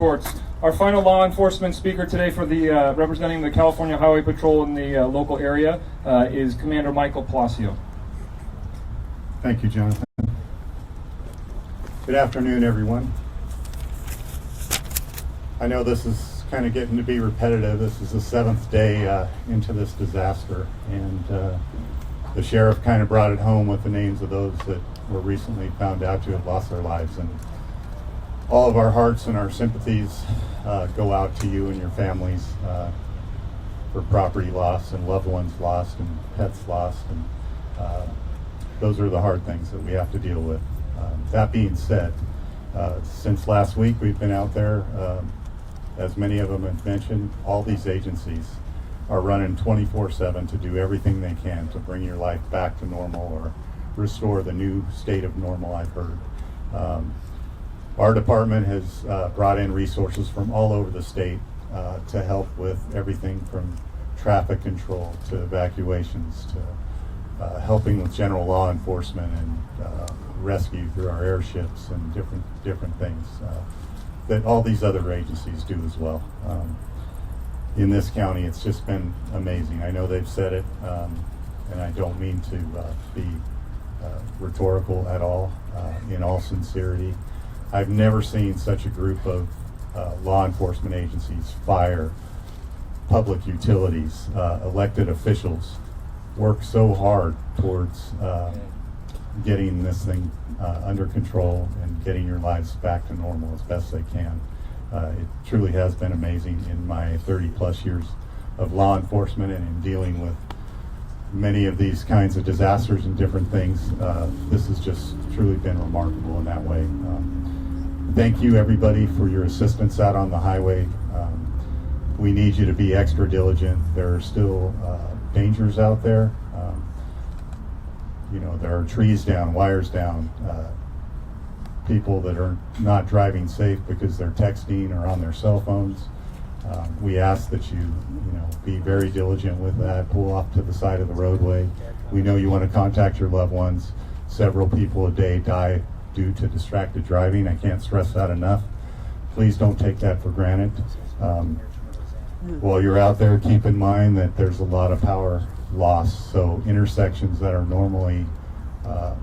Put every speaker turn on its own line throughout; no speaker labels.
Reports. Our final law enforcement speaker today for the representing the California Highway Patrol in the local area is Commander Michael Palacio.
Thank you, Jonathan. Good afternoon, everyone. I know this is kind of getting to be repetitive. This is the seventh day into this disaster, and the sheriff kind of brought it home with the names of those that were recently found out to have lost their lives. And all of our hearts and our sympathies go out to you and your families for property loss and loved ones lost and pets lost, and those are the hard things that we have to deal with. That being said, since last week we've been out there, as many of them have mentioned, all these agencies are running 24/7 to do everything they can to bring your life back to normal or restore the new state of normal, I've heard. Our department has brought in resources from all over the state to help with everything from traffic control to evacuations to helping with general law enforcement and rescue through our airships and different things that all these other agencies do as well. In this county, it's just been amazing. I know they've said it, and I don't mean to be rhetorical at all. In all sincerity, I've never seen such a group of law enforcement agencies, fire, public utilities, elected officials work so hard towards getting this thing under control and getting your lives back to normal as best they can. It truly has been amazing in my 30 plus years of law enforcement and in dealing with many of these kinds of disasters and different things. This has just truly been remarkable in that way. Thank you, everybody, for your assistance out on the highway. We need you to be extra diligent. There are still dangers out there. There are trees down, wires down, people that are not driving safe because they're texting or on their cell phones. We ask that you be very diligent with that. Pull off to the side of the roadway. We know you want to contact your loved ones. Several people a day die due to distracted driving. I can't stress that enough. Please don't take that for granted. While you're out there, keep in mind that there's a lot of power loss. So intersections that are normally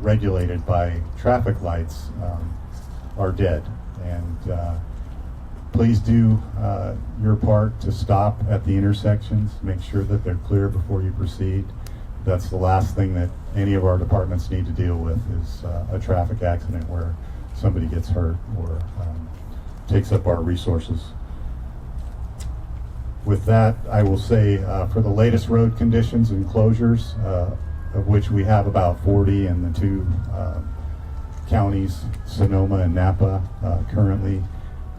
regulated by traffic lights are dead. And please do your part to stop at the intersections. Make sure that they're clear before you proceed. That's the last thing that any of our departments need to deal with is a traffic accident where somebody gets hurt or takes up our resources. With that, I will say for the latest road conditions and closures, of which we have about 40 in the two counties, Sonoma and Napa currently,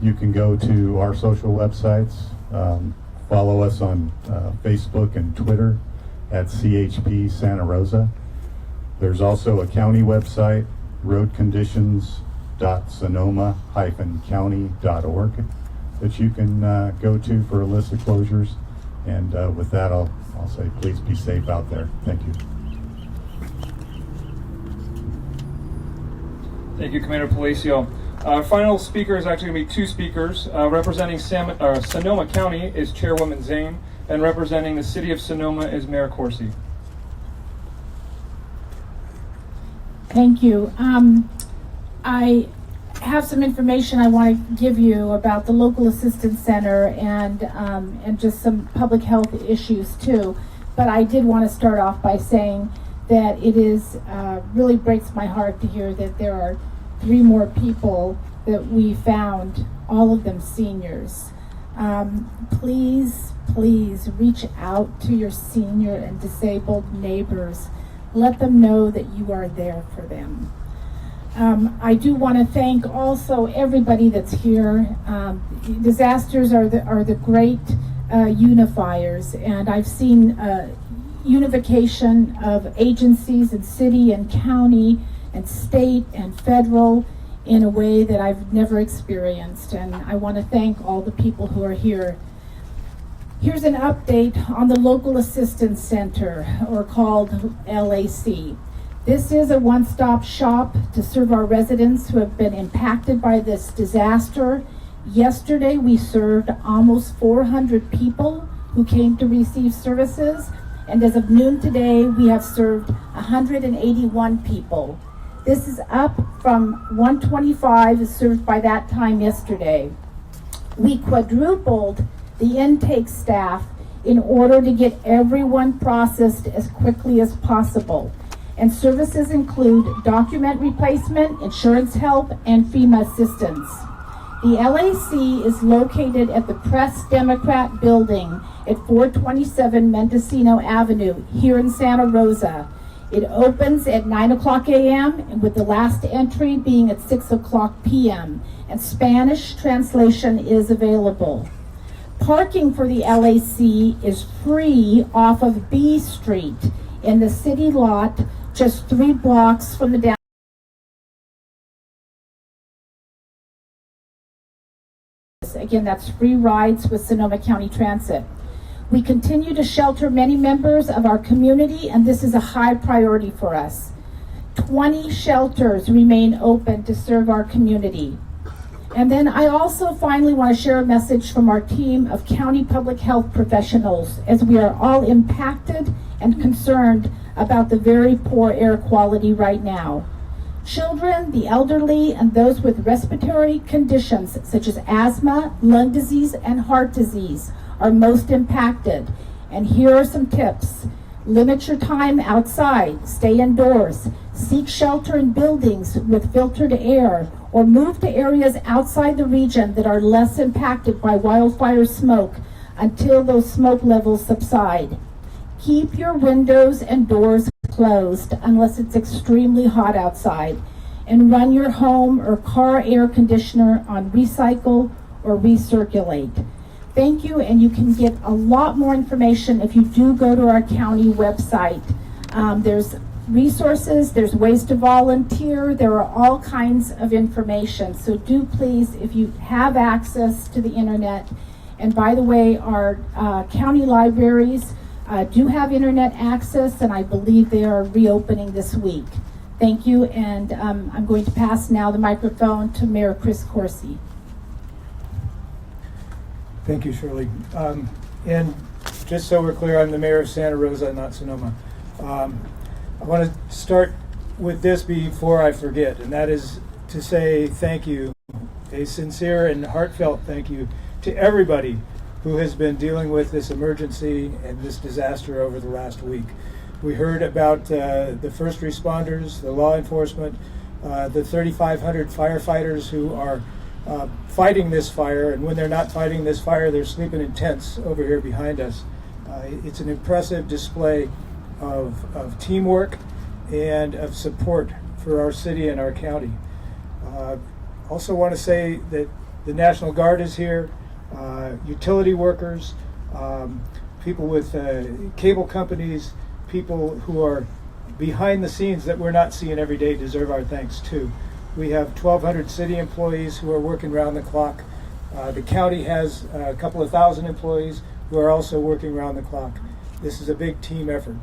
you can go to our social websites, follow us on Facebook and Twitter at CHP Santa Rosa. There's also a county website, roadconditions.sonoma-county.org, that you can go to for a list of closures. And with that, I'll say please be safe out there. Thank you.
Thank you, Commander Palacio. Our final speaker is actually going to be two speakers. Representing Sonoma County is Chairwoman Zane, and representing the City of Sonoma is Mayor Corsi.
Thank you. I have some information I want to give you about the Local Assistance Center and just some public health issues too. But I did want to start off by saying that it is really breaks my heart to hear that there are 3 more people that we found, all of them seniors. Please reach out to your senior and disabled neighbors. Let them know that you are there for them. I do want to thank also everybody that's here. Disasters are the great unifiers, and I've seen unification of agencies in city and county and state and federal in a way that I've never experienced, and I want to thank all the people who are here. Here's an update on the Local Assistance Center, or called LAC. This is a one-stop shop to serve our residents who have been impacted by this disaster Yesterday, we served almost 400 people who came to receive services, and as of noon today, we have served 181 people. This is up from 125 served by that time yesterday. We quadrupled the intake staff in order to get everyone processed as quickly as possible. And services include document replacement, insurance help, and FEMA assistance. The LAC is located at the Press Democrat Building at 427 Mendocino Avenue here in Santa Rosa. It opens at 9 o'clock a.m. and with the last entry being at 6 o'clock p.m. and Spanish translation is available. Parking for the LAC is free off of B Street in the city lot, just 3 blocks from the downtown. Again, that's free rides with Sonoma County Transit. We continue to shelter many members of our community, and this is a high priority for us. 20 shelters remain open to serve our community. And then I also finally want to share a message from our team of county public health professionals, as we are all impacted and concerned about the very poor air quality right now. Children, the elderly, and those with respiratory conditions such as asthma, lung disease, and heart disease are most impacted. And here are some tips. Limit your time outside, stay indoors, seek shelter in buildings with filtered air, or move to areas outside the region that are less impacted by wildfire smoke until those smoke levels subside. Keep your windows and doors closed unless it's extremely hot outside, and run your home or car air conditioner on recycle or recirculate. Thank you, and you can get a lot more information if you do go to our county website. There's resources, there's ways to volunteer, there are all kinds of information. So do please, if you have access to the internet, and by the way, our county libraries do have internet access, and I believe they are reopening this week. Thank you, and I'm going to pass now the microphone to Mayor Chris Corsi.
Thank you, Shirley. And just so we're clear, I'm the mayor of Santa Rosa, not Sonoma. I want to start with this before I forget, and that is to say thank you, a sincere and heartfelt thank you to everybody who has been dealing with this emergency and this disaster over the last week. We heard about the first responders, the law enforcement, the 3,500 firefighters who are fighting this fire, and when they're not fighting this fire, they're sleeping in tents over here behind us. It's an impressive display of teamwork and of support for our city and our county. Also want to say that the National Guard is here, utility workers, people with cable companies, people who are behind the scenes that we're not seeing every day deserve our thanks too. We have 1,200 city employees who are working around the clock. The county has a couple of thousand employees who are also working around the clock. This is a big team effort,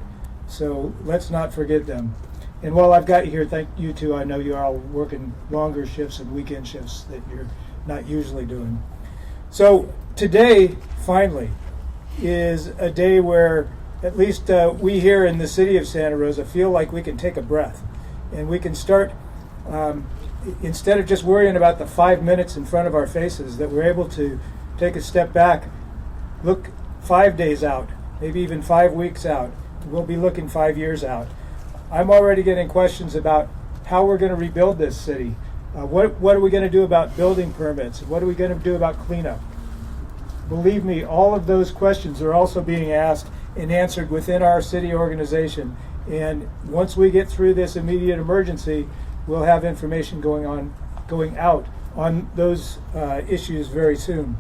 so let's not forget them. And while I've got you here, thank you too. I know you're all working longer shifts and weekend shifts that you're not usually doing. So today, finally, is a day where at least we here in the city of Santa Rosa feel like we can take a breath, and we can start, instead of just worrying about the 5 minutes in front of our faces, that we're able to take a step back, look 5 days out, maybe even 5 weeks out. We'll be looking 5 years out. I'm already getting questions about how we're going to rebuild this city. What are we going to do about building permits? What are we going to do about cleanup? Believe me, all of those questions are also being asked and answered within our city organization. And once we get through this immediate emergency, we'll have information going out on those issues very soon.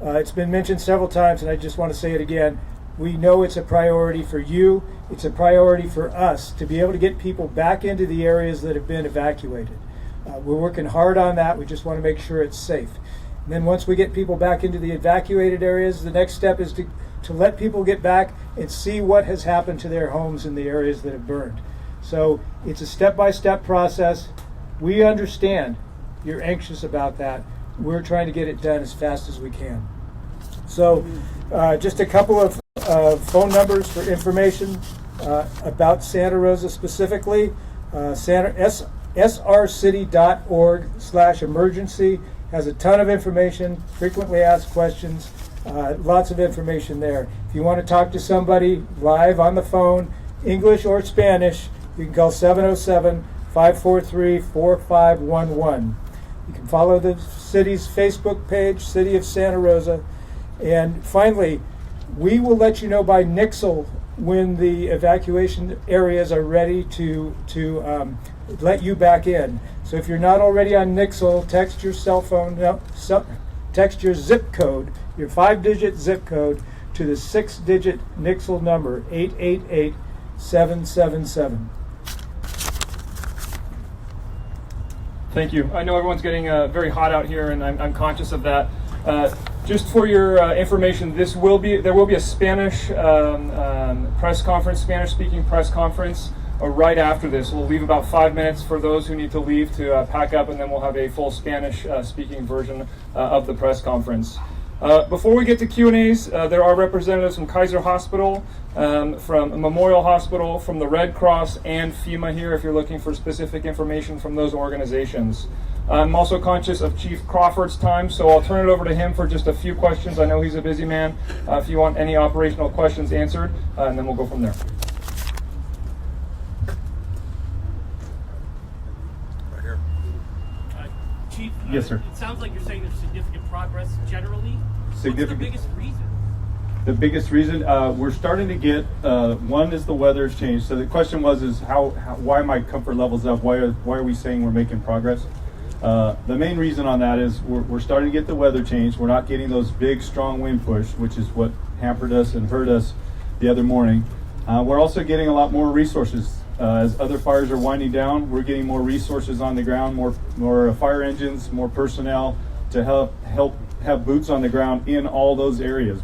It's been mentioned several times, and I just want to say it again. We know it's a priority for you. It's a priority for us to be able to get people back into the areas that have been evacuated. We're working hard on that. We just want to make sure it's safe. And then once we get people back into the evacuated areas, the next step is to let people get back and see what has happened to their homes in the areas that have burned. So it's a step-by-step process. We understand you're anxious about that. we're trying to get it done as fast as we can. So just a couple of phone numbers for information about Santa Rosa specifically. srcity.org/emergency has a ton of information, frequently asked questions, lots of information there. If you want to talk to somebody live on the phone, English or Spanish, you can call 707-543-4511. You can follow the city's Facebook page, City of Santa Rosa. And finally, we will let you know by Nixle when the evacuation areas are ready to let you back in. So if you're not already on Nixle, text your cell phone, text your zip code, your 5-digit zip code, to the 6-digit Nixle number, 888-777.
Thank you. I know everyone's getting very hot out here, and I'm conscious of that. Just for your information, there will be a Spanish press conference, Spanish-speaking press conference right after this. We'll leave about 5 minutes for those who need to leave to pack up, and then we'll have a full Spanish-speaking version of the press conference. Before we get to Q&As, there are representatives from Kaiser Hospital, from Memorial Hospital, from the Red Cross, and FEMA here if you're looking for specific information from those organizations. I'm also conscious of Chief Crawford's time, so I'll turn it over to him for just a few questions. I know he's a busy man. If you want any operational questions answered, and then we'll go from there.
Right here. Chief,
Yes, sir.
It sounds like you're saying there's significant progress generally.
Significant.
What's the biggest reason?
The biggest reason we're starting to get one is the weather's changed. So the question is why my comfort levels up? Why are we saying we're making progress? The main reason on that is we're starting to get the weather change. We're not getting those big, strong wind push, which is what hampered us and hurt us the other morning. We're also getting a lot more resources. As other fires are winding down, we're getting more resources on the ground, more fire engines, more personnel to help have boots on the ground in all those areas.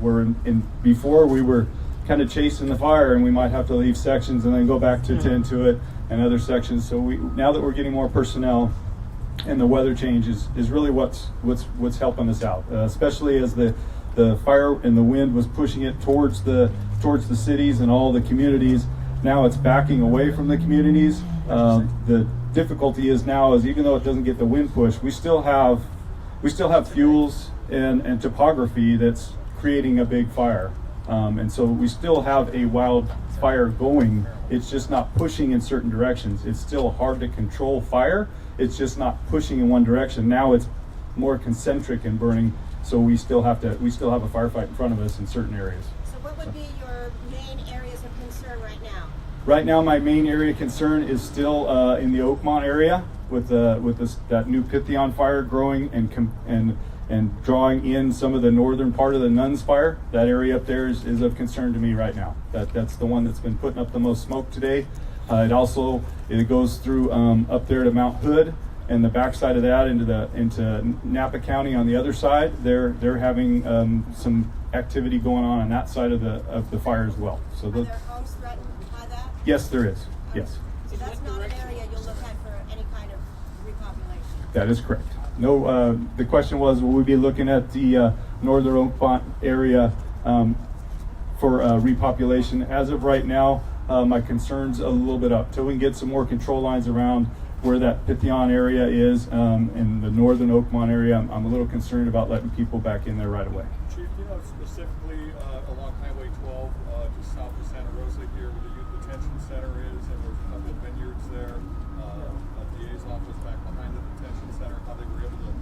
Before we were kind of chasing the fire, and we might have to leave sections and then go back to tend to it and other sections. So now that we're getting more personnel, and the weather change is really what's helping us out, especially as the fire and the wind was pushing it towards the cities and all the communities. Now it's backing away from the communities. The difficulty is even though it doesn't get the wind push, we still have fuels and topography that's creating a big fire, and so we still have a wildfire going. It's just not pushing in certain directions. It's still hard to control fire. It's just not pushing in one direction. Now it's more concentric and burning, so we still have a firefight in front of us in certain areas.
So what would be your main areas of concern right now?
Right now, my main area of concern is still in the Oakmont area with that new Pythion fire growing and drawing in some of the northern part of the Nuns fire. That area up there is of concern to me right now. That's the one that's been putting up the most smoke today. It goes through up there to Mount Hood, and the backside of that into Napa County on the other side. They're having some activity going on that side of the fire as well. So
Are there homes threatened by that?
yes, there is. Yes,
So that's not an area you'll look at for any kind of repopulation?
that is correct. No, the question was, will we be looking at the northern Oakmont area for repopulation? As of right now, my concern's a little bit up. Till we can get some more control lines around where that Pythion area is in the northern Oakmont area, I'm a little concerned about letting people back in there right away.
Chief, do you know specifically along Highway 12, just south of Santa Rosa here, where the youth detention center is, and there's a couple of vineyards there, DA's office back behind the detention center, how they were able to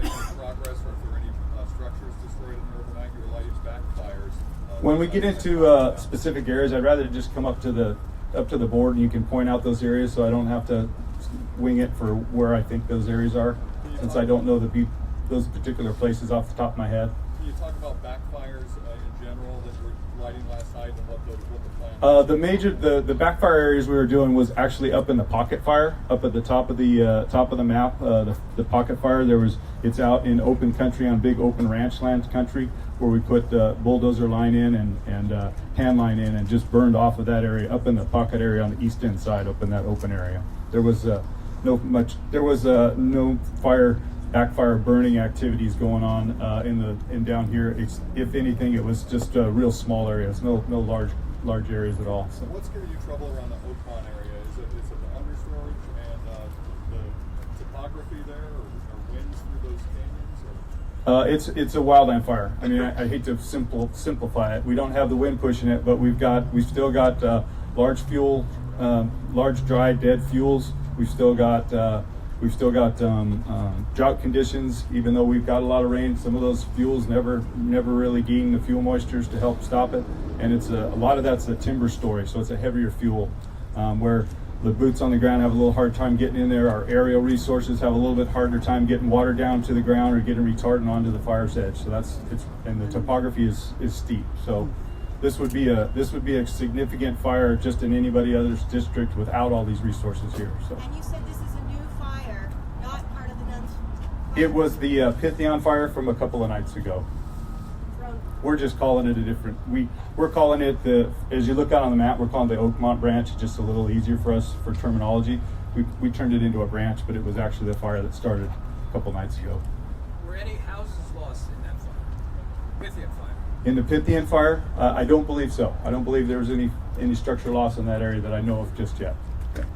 make any progress, or if there were any structures destroyed in there overnight, your lighting backfires.
When we get into specific areas, I'd rather just come up to the board and you can point out those areas, so I don't have to wing it for where I think those areas are, since I don't know those particular places off the top of my head.
Can you talk about backfires in general that were lighting last night, and what the plan?
The backfire areas we were doing was actually up in the pocket fire, up at the top of the map. The pocket fire it's out in open country, on big open ranch land country, where we put bulldozer line in and hand line in, and just burned off of that area up in the pocket area on the east end side, up in that open area. There was no fire backfire burning activities going on in down here. If anything, it was just real small areas, no large areas at all. So.
What's giving you trouble around the Oakmont area? Is it the understorage and the topography there, or winds through those canyons? Or?
It's a wildland fire. I mean, I hate to simplify it. We don't have the wind pushing it, but we've still got large dry dead fuels. We've still got drought conditions. Even though we've got a lot of rain, some of those fuels never really gain the fuel moistures to help stop it. And it's a lot of that's a timber story, so it's a heavier fuel where the boots on the ground have a little hard time getting in there. Our aerial resources have a little bit harder time getting water down to the ground or getting retardant onto the fire's edge. So and the topography is steep. So this would be a significant fire just in anybody other's district without all these resources here. So
And you said this is a new fire, not part of the Nuns.
it was the Pythion fire from a couple of nights ago. We're just calling it a different. We're calling it as you look out on the map, we're calling it the Oakmont branch, just a little easier for us for terminology. We turned it into a branch, but it was actually the fire that started a couple nights ago.
Were any houses lost in that fire? Pythian fire?
In the Pythian fire, I don't believe so. I don't believe there was any structure loss in that area that I know of just yet. Okay.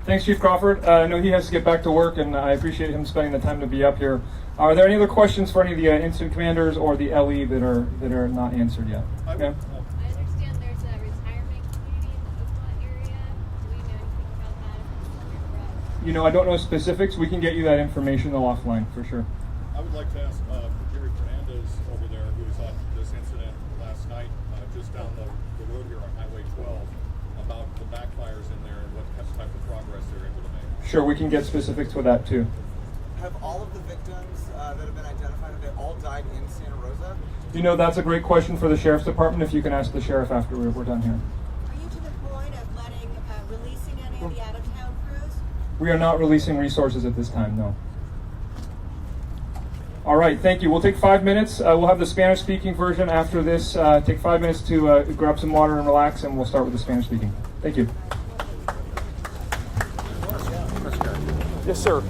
Thanks, Chief Crawford. I know he has to get back to work, and I appreciate him spending the time to be up here. Are there any other questions for any of the incident commanders or the LE that are not answered yet?
I
Okay.
understand there's a retirement community in the Oakmont area. Do we know anything about that?
You know, I don't know specifics. We can get you that information though offline for sure.
I would like to ask Jerry Fernandez over there, who was on this incident last night, just down the road here on Highway 12, about the backfires in there and what type of progress they're able to make.
Sure, we can get specifics with that too.
Have all of the victims that have been identified, have they all died in Santa Rosa?
You know, that's a great question for the Sheriff's Department. If you can ask the Sheriff after we're done here.
Are you to the point of releasing any of the out-of-town crews?
We are not releasing resources at this time, no. All right, thank you. We'll take 5 minutes. We'll have the Spanish-speaking version after this. Take 5 minutes to grab some water and relax, and we'll start with the Spanish-speaking. Thank you. Yes, sir.